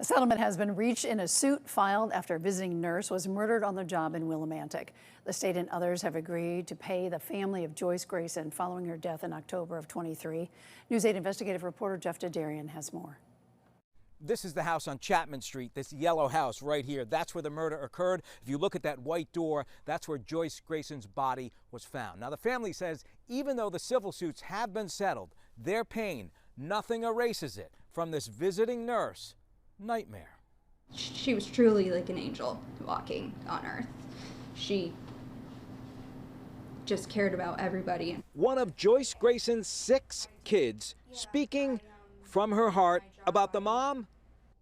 A settlement has been reached in a suit filed after a visiting nurse was murdered on the job in Willimantic. The state and others have agreed to pay the family of Joyce Grayson following her death in October of 23. News 8 investigative reporter Jeff Dedarian has more. This is the house on Chapman Street, this yellow house right here. That's where the murder occurred. If you look at that white door, that's where Joyce Grayson's body was found. Now, the family says even though the civil suits have been settled, their pain, nothing erases it from this visiting nurse nightmare. She was truly like an angel walking on earth. She just cared about everybody. One of Joyce Grayson's 6 kids speaking from her heart about the mom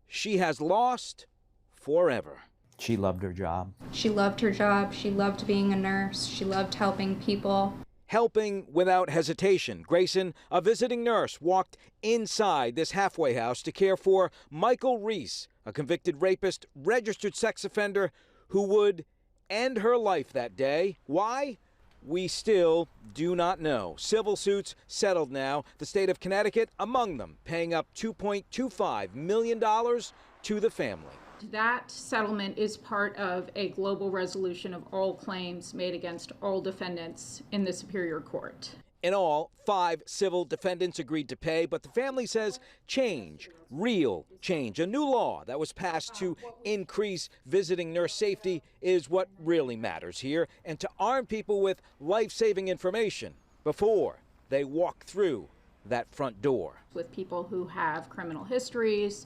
she has lost forever. She loved her job. She loved her job. She loved being a nurse. She loved helping people. Helping without hesitation. Grayson, a visiting nurse, walked inside this halfway house to care for Michael Reese, a convicted rapist, registered sex offender who would end her life that day. Why? We still do not know. Civil suits settled now. The state of Connecticut among them, paying up $2.25 million to the family. That settlement is part of a global resolution of all claims made against all defendants in the Superior Court. In all, 5 civil defendants agreed to pay, but the family says change, real change, a new law that was passed to increase visiting nurse safety is what really matters here, and to arm people with life-saving information before they walk through that front door. With people who have criminal histories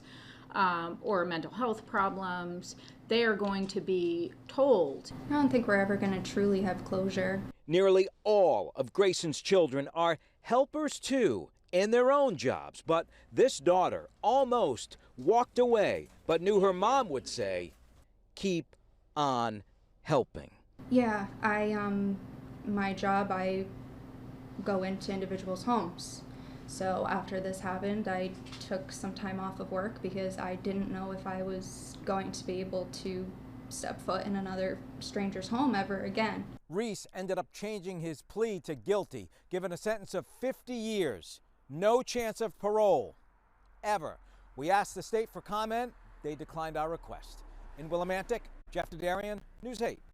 or mental health problems, they are going to be told. I don't think we're ever going to truly have closure. Nearly all of Grayson's children are helpers too in their own jobs, but this daughter almost walked away, but knew her mom would say, keep on helping. Yeah, my job, I go into individuals' homes. So after this happened, I took some time off of work because I didn't know if I was going to be able to step foot in another stranger's home ever again. Reese ended up changing his plea to guilty, given a sentence of 50 years. No chance of parole, ever. We asked the state for comment. They declined our request. In Willimantic, Jeff Dedarian, News 8.